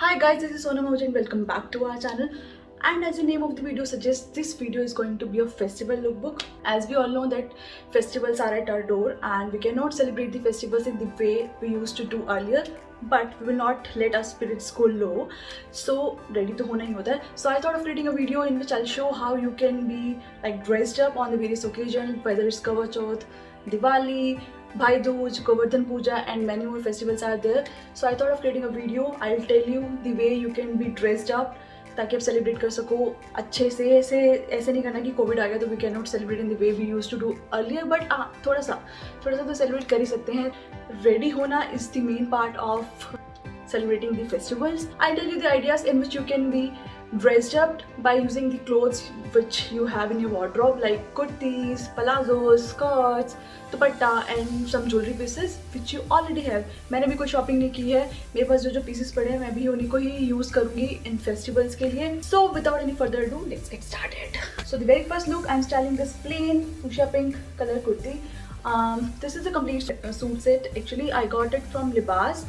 Hi guys, this is Sonam Ahuja and welcome back to our channel. And as the name of the video suggests, this video is going to be a festival lookbook. As we all know that festivals are at our door and we cannot celebrate the festivals in the way we used to do earlier. But we will not let our spirits go low. So ready to hona hi hota hai. So I thought of creating a video in which I'll show how you can be like dressed up on the various occasions, whether it's karwachauth, Diwali, bhai, dooj, Govardhan Puja and many more festivals are there. So I thought of creating a video. I'll tell you the way you can be dressed up ताकि आप celebrate कर सको अच्छे से. ऐसे नहीं करना कि कोविड आ गया तो we can not celebrate in the way we used to do earlier, but थोड़ा सा तो सेलिब्रेट कर ही सकते हैं. रेडी होना is the main part of celebrating the festivals. I'll tell you the ideas in which you can be dressed up by using the clothes which you have in your wardrobe, like kurtis, palazzos, skirts, dupatta and some jewelry pieces which you already have. मैंने भी कोई shopping नहीं की है, मेरे पास जो pieces पड़े हैं मैं भी उन्हीं को ही यूज करूंगी इन फेस्टिवल्स के लिए. So without any further ado, let's get started. So the very first look, I'm styling this plain fuchsia pink color kurti. This is a complete suit set. Actually I got it from Libas.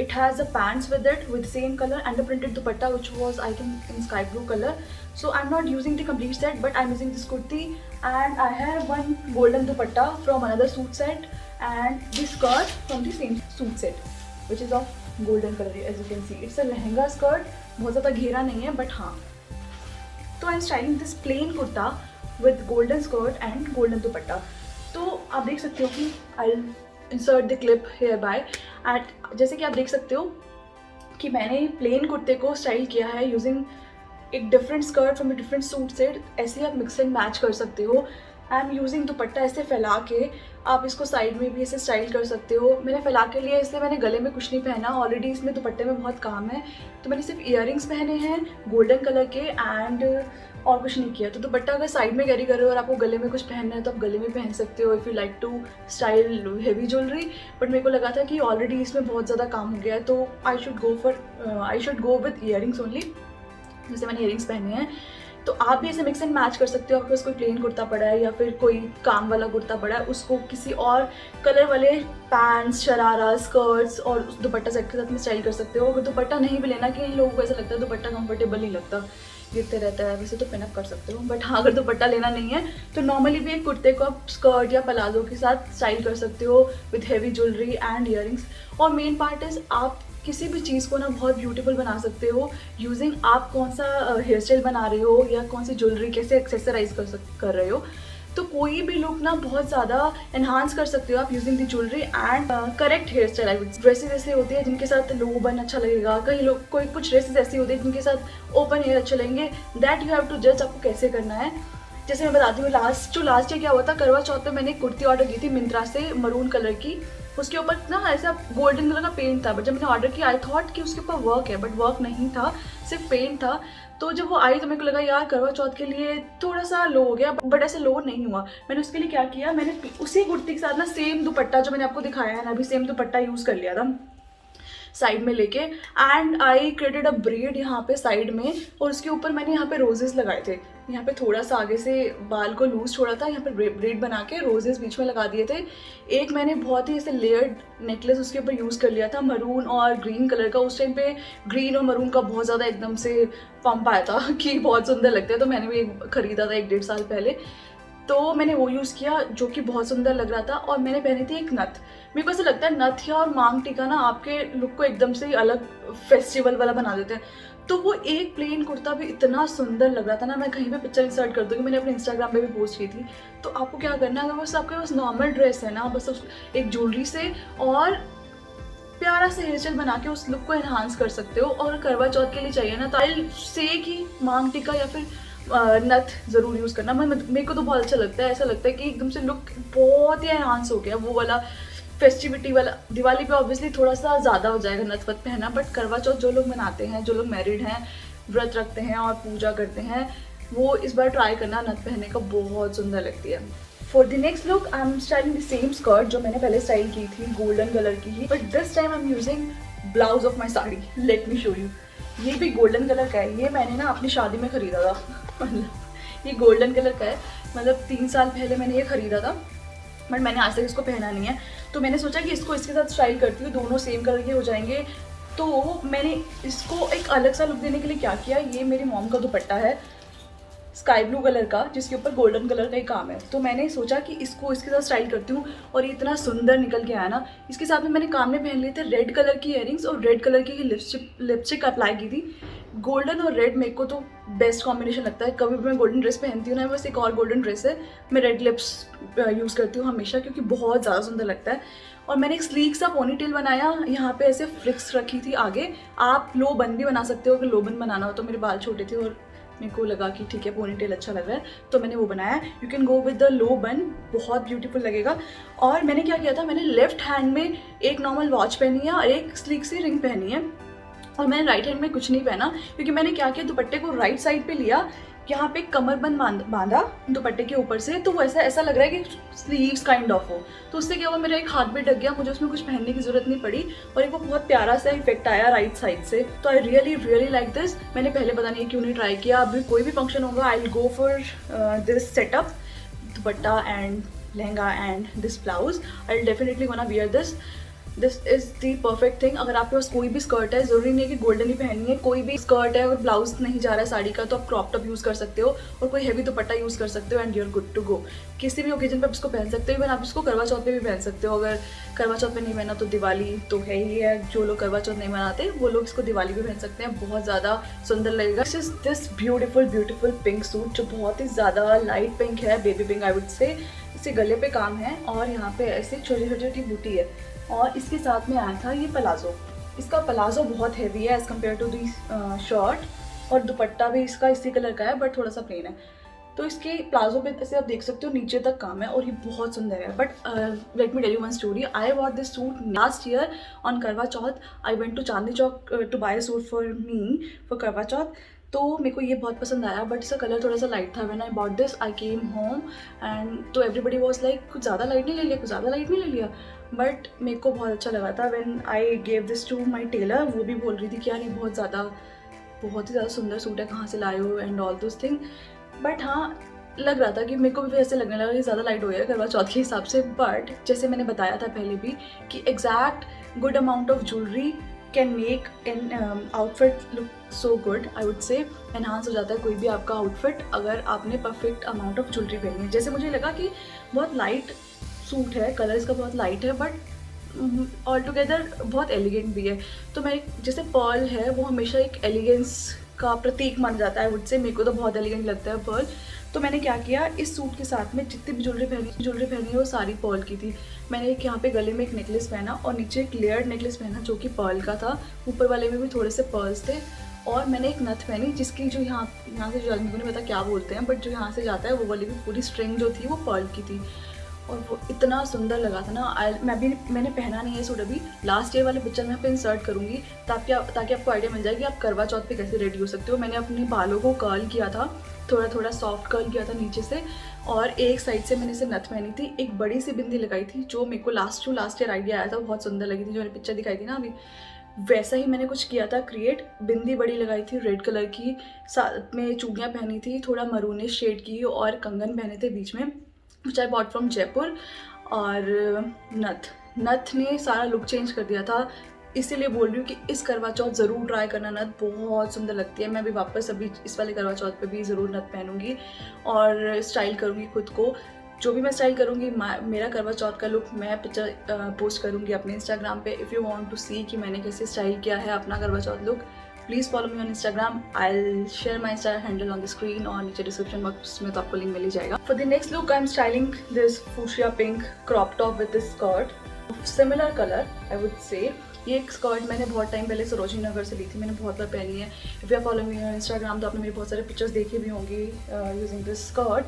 It has a pants with it with same color and a printed dupatta which was I think in sky blue color. So I'm not using the complete set but I'm using this kurti, and I have one golden dupatta from another suit set and this skirt from the same suit set which is of golden color. As you can see, it's a lehenga skirt. बहुत ज़्यादा घेरा नहीं है but हाँ. तो I'm styling this plain kurta with golden skirt and golden dupatta. तो आप देख सकते हो कि I'll insert the clip hereby. And जैसे कि आप देख सकते हो कि मैंने प्लेन कुर्ते को स्टाइल किया है यूजिंग एक different skirt from a different suit set. ऐसे आप मिक्स एंड मैच कर सकते हो. आई एम यूजिंग दुपट्टा ऐसे फैला के, आप इसको साइड में भी ऐसे स्टाइल कर सकते हो. मैंने फैला के लिए इसलिए मैंने गले में कुछ नहीं पहना, ऑलरेडी इसमें दुपट्टे में बहुत काम है. तो मैंने सिर्फ ईयरिंग्स पहने हैं गोल्डन कलर के एंड और कुछ नहीं किया. तो दुपट्टा अगर साइड में कैरी कर रहे हो और आपको गले में कुछ पहनना है तो आप गले में पहन सकते हो if you like to style heavy jewellery. But मेरे को लगा था कि ऑलरेडी इसमें बहुत ज़्यादा काम हो गया है तो I should go with earrings only. जैसे मैंने ईयरिंग्स पहने हैं तो आप भी ऐसे मिक्स एंड मैच कर सकते हो. आपके पास कोई प्लेन कुर्ता पड़ा है या फिर कोई काम वाला कुर्ता पड़ा है, उसको किसी और कलर वाले पैंट्स, शरारा, स्कर्ट्स और दुपट्टा सेट के साथ में स्टाइल कर सकते हो. अगर दुपट्टा नहीं भी लेना, कि लोगों को ऐसा लगता है दुपट्टा कंफर्टेबल नहीं लगता, गिरते रहता है, वैसे तो पिनअप कर सकते हो. बट हाँ, अगर दुपट्टा लेना नहीं है तो नॉर्मली भी एक कुर्ते को आप स्कर्ट या पलाजो के साथ स्टाइल कर सकते हो with heavy jewellery and earrings. और मेन पार्ट इज आप किसी भी चीज़ को ना बहुत ब्यूटीफुल बना सकते हो यूजिंग आप कौन सा हेयर स्टाइल बना रहे हो या कौन सी ज्वेलरी कैसे एक्सेसराइज कर रहे हो. तो कोई भी लुक ना बहुत ज़्यादा एनहांस कर सकते हो आप using the jewellery and correct here style. I would dresses ऐसे होती है जिनके साथ लो बन अच्छा लगेगा, कई लोग कुछ ड्रेसेस ऐसी होती है जिनके साथ ओपन हेयर अच्छे लगेंगे. दैट यू हैव टू जज आपको कैसे करना है. जैसे मैं बताती हूँ, लास्ट ईयर क्या हुआ था, करवा चौथ में मैंने एक कुर्ती ऑर्डर की थी मिंत्रा से मरून कलर की. उसके ऊपर ना ऐसा गोल्डन कलर का पेंट था, बट जब मैंने ऑर्डर किया आई थॉट कि उसके ऊपर वर्क है, बट वर्क नहीं था, सिर्फ पेंट था. तो जब वो आई तो मेरे को लगा यार करवा चौथ के लिए थोड़ा सा लो हो गया, बट ऐसे लो नहीं हुआ. मैंने उसके लिए क्या किया, मैंने उसी कुर्ती के साथ ना सेम दुपट्टा जो मैंने आपको दिखाया है ना अभी, सेम दुपट्टा यूज़ कर लिया था साइड में लेके. And I created a bread यहाँ पे साइड में, और उसके ऊपर मैंने यहाँ पे रोजेस लगाए थे. यहाँ पे थोड़ा सा आगे से बाल को लूज छोड़ा था, यहाँ पे ब्रेड बना के रोजेस बीच में लगा दिए थे. एक मैंने बहुत ही ऐसे लेयर्ड नेकलेस उसके ऊपर यूज़ कर लिया था मरून और ग्रीन कलर का. उस टाइम पे ग्रीन और मरून का बहुत ज़्यादा एकदम से पंप आया था कि बहुत सुंदर लगता है, तो मैंने भी खरीदा था 1-1.5 साल पहले. तो मैंने वो यूज़ किया जो कि बहुत सुंदर लग रहा था. और मैंने पहनी थी एक नथ. मेरे को ऐसा लगता है नथ या और मांग टीका ना आपके लुक को एकदम से अलग फेस्टिवल वाला बना देते हैं. तो वो एक प्लेन कुर्ता भी इतना सुंदर लग रहा था ना, मैं कहीं पे पिक्चर इंसर्ट कर दूँगी, मैंने अपने इंस्टाग्राम पे भी पोस्ट की थी. तो आपको क्या करना है, अगर बस आपके पास नॉर्मल ड्रेस है ना, बस एक ज्वेलरी से और प्यारा से हेयर स्टाइल बना के उस लुक को एनहांस कर सकते हो. और करवा चौथ के लिए चाहिए ना तो आई से कि मांग टीका या फिर नथ ज़रूर यूज़ करना. मेरे को तो बहुत अच्छा लगता है. ऐसा लगता है कि एकदम से लुक बहुत ही एनहांस हो गया, वो वाला फेस्टिविटी वाला. दिवाली पे ऑब्वियसली थोड़ा सा ज़्यादा हो जाएगा नथ वत पहना, बट करवा चौथ जो लोग मनाते हैं, जो लोग मैरिड हैं, व्रत रखते हैं और पूजा करते हैं, वो इस बार ट्राई करना. नथ पहनने का बहुत सुंदर लगती है. For the next look I am styling the same skirt जो मैंने पहले स्टाइल की थी गोल्डन कलर की ही, but this time I am using blouse of my sari. Let me show you. ये भी गोल्डन कलर का है. ये मैंने ना अपनी शादी में ख़रीदा था. मतलब ये गोल्डन कलर का है, मतलब 3 साल पहले मैंने ये ख़रीदा था, बट मैंने आज तक इसको पहना नहीं है. तो मैंने सोचा कि इसको इसके साथ स्टाइल करती हूँ, दोनों सेम कलर के हो जाएंगे. तो मैंने इसको एक अलग सा लुक देने के लिए क्या किया, ये मेरी मॉम का दुपट्टा है स्काई ब्लू कलर का जिसके ऊपर गोल्डन कलर का ही काम है। तो मैंने सोचा कि इसको इसके साथ स्टाइल करती हूँ और ये इतना सुंदर निकल के आया ना। इसके साथ में मैंने काम में पहन लिए थे रेड कलर की इयररिंग्स और रेड कलर की ही लिपस्टिक अप्लाई की थी। गोल्डन और रेड मेरे को तो बेस्ट कॉम्बिनेशन लगता है। कभी भी मैं गोल्डन ड्रेस पहनती हूँ ना, बस एक और गोल्डन ड्रेस है, मैं रेड लिप्स यूज़ करती हूँ हमेशा क्योंकि बहुत ज़्यादा सुंदर लगता है। और मैंने एक स्लीक सा पोनीटेल बनाया, यहाँ पे ऐसे फ्लिक्स रखी थी आगे। आप लो बन भी बना सकते हो, अगर लो बन बनाना हो तो। मेरे बाल छोटे थे और मेरे को लगा कि ठीक है पोनीटेल अच्छा लग रहा है तो मैंने वो बनाया। You can go with the low बन, बहुत ब्यूटीफुल लगेगा। और मैंने क्या किया था, मैंने लेफ्ट हैंड में एक नॉर्मल वॉच पहनी है और एक स्लीक सी रिंग पहनी है और मैंने राइट हैंड में कुछ नहीं पहना क्योंकि मैंने क्या किया, दुपट्टे को राइट साइड पे लिया, यहाँ पे कमरबंद बांधा दुपट्टे के ऊपर से, तो वैसा ऐसा लग रहा है कि स्लीव्स काइंड ऑफ हो। तो उससे क्या हुआ, मेरा एक हाथ भी ढक गया, मुझे उसमें कुछ पहनने की जरूरत नहीं पड़ी और एक वो बहुत प्यारा सा इफेक्ट आया राइट साइड से। तो आई रियली लाइक दिस। मैंने पहले पता नहीं क्यों नहीं ट्राई किया। अभी कोई भी फंक्शन होगा I will go for this setup, dupatta and lehenga and this blouse. I will definitely gonna wear this. This is the perfect thing. अगर आपके पास कोई भी स्कर्ट है, ज़रूरी नहीं है कि गोल्डन ही पहननी है, कोई भी स्कर्ट है और ब्लाउज नहीं जा रहा है साड़ी का, तो आप क्रॉप टॉप यूज़ कर सकते हो और कोई हैवी दुपट्टा यूज़ कर सकते हो and you are good to go. किसी भी ओकेजन पर आप इसको पहन सकते हो। इवन आप इसको करवा चौथ पे भी पहन सकते हो। अगर करवा चौथ पे नहीं पहना तो दिवाली तो है ही है, जो लोग करवा चौथ नहीं मनाते वो लोग इसको दिवाली पे पहन सकते हैं, बहुत ज़्यादा सुंदर लगेगा। This is this beautiful pink suit जो बहुत ही ज़्यादा लाइट पिंक है, बेबी पिंक आई वुड से। इससे गले पे काम है और यहाँ पे ऐसे छोटी छोटी बूटी है और इसके साथ में आया था ये पलाजो। इसका पलाजो बहुत हैवी है as compared to the shirt और दुपट्टा भी इसका इसी कलर का है बट थोड़ा सा प्लेन है। तो इसके प्लाजो पे ऐसे आप देख सकते हो नीचे तक काम है और ये बहुत सुंदर है। But let me tell you one story. I wore this suit last year on Karva Chauth. I went to Chandni Chowk to buy suit for me for Karva Chauth. तो मेरे को ये बहुत पसंद आया बट इसका कलर थोड़ा सा लाइट था। When I bought this I came home and तो एवरीबडी वॉज लाइक कुछ ज़्यादा लाइट नहीं ले लिया, कुछ ज़्यादा लाइट नहीं ले लिया। बट मेरे को बहुत अच्छा लगा था। When I gave this to my tailor, वो भी बोल रही थी कि यार ये बहुत ही ज़्यादा सुंदर सूट है, कहाँ से लाए हो and all this thing. But हाँ, लग रहा था कि मेरे को भी ऐसे लगने लगा कि ज़्यादा लाइट हो गया करवा चौथ के हिसाब से। बट जैसे मैंने बताया था पहले भी कि exact good amount of jewellery can make an outfit look so good. I would से एनहांस हो जाता है कोई भी आपका आउटफिट अगर आपने परफेक्ट अमाउंट ऑफ ज्वेलरी पहनी है। जैसे मुझे लगा कि बहुत लाइट सूट है, कलर इसका बहुत लाइट है बट ऑल टुगेदर बहुत एलिगेंट भी है। तो मैं जैसे पर्ल है वो हमेशा एक एलिगेंस का प्रतीक मान जाता है। आई वुड से मेरे को तो बहुत एलिगेंट लगता है पर्ल। तो मैंने क्या किया, इस सूट के साथ में जितनी भी ज्वेलरी पहनी है वो सारी पर्ल की थी। मैंने एक यहाँ पे गले में एक नेकलेस पहना और नीचे एक लेयर्ड नेकलेस पहना जो कि पर्ल का था। ऊपर वाले में भी थोड़े से पर्ल्स थे और मैंने एक नथ पहनी जिसकी जो यहाँ से जो मुझे नहीं पता क्या बोलते हैं बट जो यहाँ से जाता है वो वाली भी पूरी स्ट्रिंग जो थी वो पर्ल की थी और वो इतना सुंदर लगा था ना। मैंने पहना नहीं है सूट अभी, लास्ट ईयर वाले पिक्चर में यहाँ पे इंसर्ट करूँगी ताकि आपको आइडिया मिल जाए कि आप करवा चौथ पे कैसे रेडी हो सकते हो। मैंने अपने बालों को कर्ल किया था, थोड़ा सॉफ्ट कर्ल किया था नीचे से और एक साइड से मैंने इसे नथ पहनी थी। एक बड़ी सी बिंदी लगाई थी जो मेरे को लास्ट ईयर आइडिया आया था, बहुत सुंदर लगी थी। जो मैंने पिक्चर दिखाई थी ना अभी, वैसा ही मैंने कुछ किया था क्रिएट। बिंदी बड़ी लगाई थी रेड कलर की, साथ में चूड़ियाँ पहनी थी थोड़ा मरूनिश शेड की और कंगन पहने थे बीच में विच आई बॉट फ्रॉम जयपुर। और नथ ने सारा लुक चेंज कर दिया था। इसीलिए बोल रही हूँ कि इस करवा चौथ ज़रूर ट्राई करना, नथ बहुत सुंदर लगती है। मैं भी वापस अभी इस वाले करवा चौथ पे भी ज़रूर नथ पहनूंगी और स्टाइल करूँगी खुद को। जो भी मैं स्टाइल करूँगी, मेरा करवा चौथ का लुक मैं पिक्चर पोस्ट करूँगी अपने इंस्टाग्राम पे। If you want to see कि मैंने कैसे स्टाइल किया है अपना Karva Chauth look, please follow me on Instagram. I will share my insta handle on the screen और नीचे डिस्क्रिप्शन बॉक्स में तो आपको लिंक मिल ही जाएगा। For the next look I am styling this fuchsia pink crop top with this skirt, similar colour I would से। ये एक skirt मैंने बहुत टाइम पहले सरोजिनी नगर से ली थी, मैंने बहुत बार पहनी है। If you are following me on Instagram तो आपने मेरे बहुत सारे पिक्चर्स देखे भी होंगे यूजिंग दिस स्कर्ट।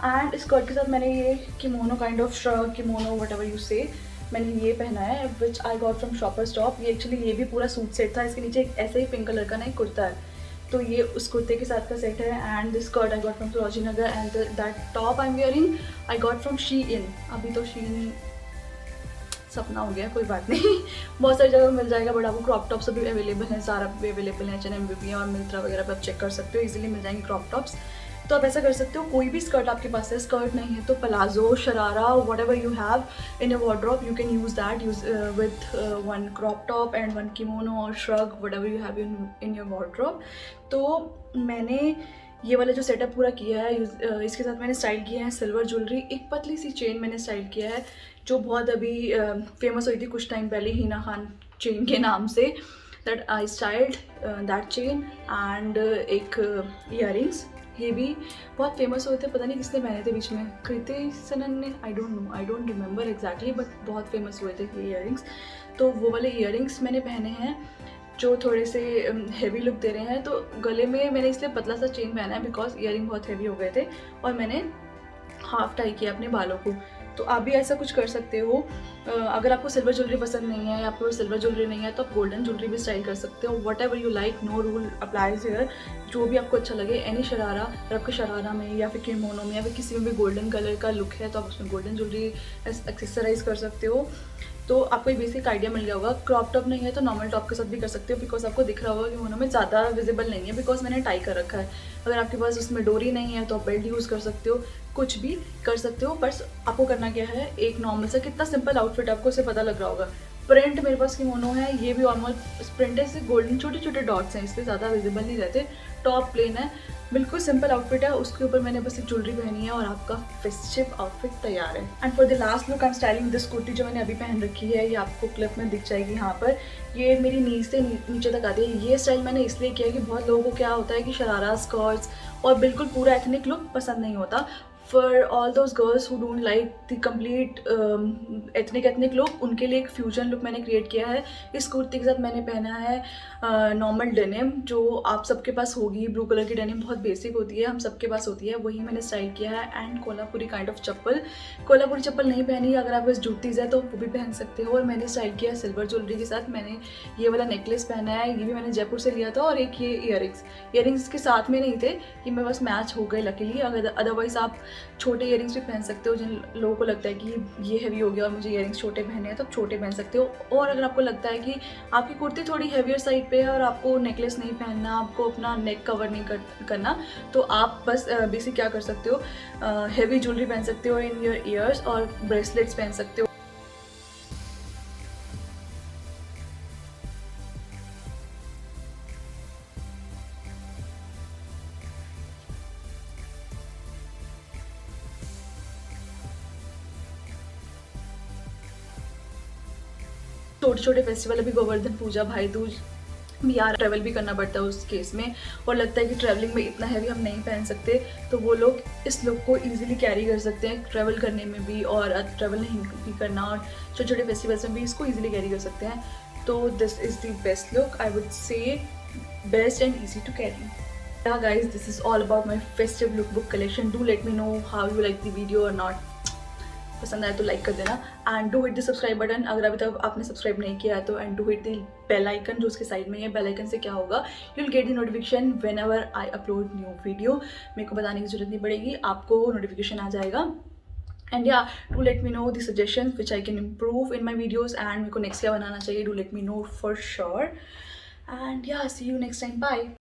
एंड इस स्कर्ट के साथ मैंने ये kimono kind of shrug, kimono whatever you say, मैंने ये पहना है which I got from Shopper Stop. ये एक्चुअली ये भी पूरा सूट सेट था। इसके नीचे एक ऐसे ही पिंक कलर का ना एक कुर्ता है, तो ये उस कुर्ते के साथ का सेट है। And this skirt I got from Sarojini Nagar and that top I am wearing I got from Shein. अभी तो शी सपना हो गया, कोई बात नहीं बहुत सारी जगह मिल जाएगा बट आपको क्रॉप टॉप्स अभी अवेलेबल हैं, सारा भी अवेलेबल है, H&M भी है और मिंत्रा वगैरह पर आप चेक कर सकते हो, इजीली मिल जाएंगे क्रॉप टॉप्स। तो आप ऐसा कर सकते हो, कोई भी स्कर्ट आपके पास है, स्कर्ट नहीं है तो palazzo, sharara, whatever you have in your wardrobe, you can use that, use with one crop top and one kimono और shrug, whatever you have in your wardrobe. तो मैंने ये वाला जो सेटअप पूरा किया है, इसके साथ मैंने स्टाइल किया है सिल्वर ज्वेलरी, एक पतली सी चेन मैंने स्टाइल किया है जो बहुत अभी फेमस हुई थी कुछ टाइम पहले, हीना खान चेन के नाम से, that I styled that chain and एक ईयरिंग्स, ये भी बहुत फेमस हुए थे, पता नहीं किसने पहने थे बीच में, कृति सनन ने, I don't know, I don't remember exactly, but बहुत फेमस हुए थे ये ईयरिंग्स। तो वो वाले ईयरिंग्स मैंने पहने हैं जो थोड़े से हेवी लुक दे रहे हैं। तो गले में मैंने इसलिए पतला सा चेन पहना है बिकॉज ईयरिंग बहुत हेवी हो गए थे, और मैंने हाफ टाई किया अपने बालों को। तो आप भी ऐसा कुछ कर सकते हो। अगर आपको सिल्वर ज्वेलरी पसंद नहीं है या आपके पास सिल्वर ज्वेलरी नहीं है तो आप गोल्डन ज्वेलरी भी स्टाइल कर सकते हो। Whatever you like, no rule applies here, जो भी आपको अच्छा लगे। एनी शरारा, अगर आपके शरारा में या फिर किमोनो में या फिर किसी में भी गोल्डन कलर का लुक है तो आप उसमें गोल्डन ज्वेलरी एक्सेसराइज कर सकते हो। तो आपको एक बेसिक आइडिया मिल गया होगा। क्रॉप टॉप नहीं है तो नॉर्मल टॉप के साथ भी कर सकते हो, बिकॉज आपको दिख रहा होगा कि उन्होंने ज़्यादा विजिबल नहीं है बिकॉज मैंने टाई कर रखा है। अगर आपके पास उसमें डोरी नहीं है तो आप बेल्ट यूज़ कर सकते हो, कुछ भी कर सकते हो। बस आपको करना क्या है, एक नॉर्मल सा, कितना सिंपल आउटफिट आपको इससे पता लग रहा होगा। प्रिंट मेरे पास किमोनो है, ये भी ऑलमोस्ट प्रिंट है, इससे गोल्डन छोटे छोटे डॉट्स हैं, इसलिए ज़्यादा विजिबल नहीं रहते। टॉप प्लेन है, बिल्कुल सिंपल आउटफिट है, उसके ऊपर मैंने बस एक ज्वेलरी पहनी है और आपका फेस्टिव आउटफिट तैयार है। And for the last look I am styling this kurti जो मैंने अभी पहन रखी है, ये आपको क्लिप में दिख जाएगी यहाँ पर। ये मेरी नी से नीचे तक आती है। ये स्टाइल मैंने इसलिए किया कि बहुत लोगों को क्या होता है कि शरारा, स्कर्ट्स और बिल्कुल पूरा एथनिक लुक पसंद नहीं होता। For all those girls who don't like the complete ethnic look, उनके लिए एक फ्यूजन लुक मैंने क्रिएट किया है। इस कुर्ती के साथ मैंने पहना है नॉर्मल डेनिम, जो आप सबके पास होगी। ब्लू कलर की डेनिम बहुत बेसिक होती है, हम सबके पास होती है, वही मैंने स्टाइल किया है। एंड कोल्हापुरी काइंड ऑफ चप्पल, कोल्हापुरी चप्पल नहीं पहनी, अगर आप बस जूतीज है तो वो भी पहन सकते हो। और मैंने स्टाइल किया सिल्वर ज्वेलरी के साथ, मैंने ये वाला नेकलेस पहना है, ये भी मैंने जयपुर से लिया था। और एक ये ईयरिंग्स के साथ में नहीं थे, ये मैं बस मैच हो गए लकीली। अगर अदरवाइज आप छोटे ईयरिंग्स भी पहन सकते हो, जिन लोगों को लगता है कि ये हैवी हो गया और मुझे ईयरिंग्स छोटे पहने हैं तो आप छोटे पहन सकते हो। और अगर आपको लगता है कि आपकी कुर्ती थोड़ी हैवियर साइड पे है और आपको नेकलेस नहीं पहनना, आपको अपना नेक कवर नहीं करना, तो आप बस बेसिक क्या कर सकते हो, हैवी ज्वेलरी पहन सकते हो इन योर ईयर्स, और ब्रेसलेट्स पहन सकते हो। छोटे छोटे फेस्टिवल, अभी गोवर्धन पूजा, भाई दूज भी यार, ट्रैवल भी करना पड़ता है उस केस में, और लगता है कि ट्रैवलिंग में इतना हैवी हम नहीं पहन सकते, तो वो लोग इस लुक को इजीली कैरी कर सकते हैं ट्रैवल करने में भी, और ट्रैवल नहीं भी करना और छोटे छोटे फेस्टिवल्स में भी इसको इजीली कैरी कर सकते हैं। तो this is the best look, I would say best and easy to carry. Yeah guys, this is all about my festive lookbook collection. Do let me know how you like the video or not. पसंद आए तो like कर देना, and do hit the subscribe button अगर अभी तक आपने subscribe नहीं किया है तो, and do hit the bell icon जो उसके साइड में है। बेल आइकन से क्या होगा, you will get the notification when ever I upload new video. मेरे को बताने की जरूरत नहीं पड़ेगी, आपको नोटिफिकेशन आ जाएगा। एंड या do let me know the suggestions which I can improve in my videos, and मेरे को नेक्स्ट क्या बनाना चाहिए, do let me know for sure. And या सी यू नेक्स्ट टाइम, बाय।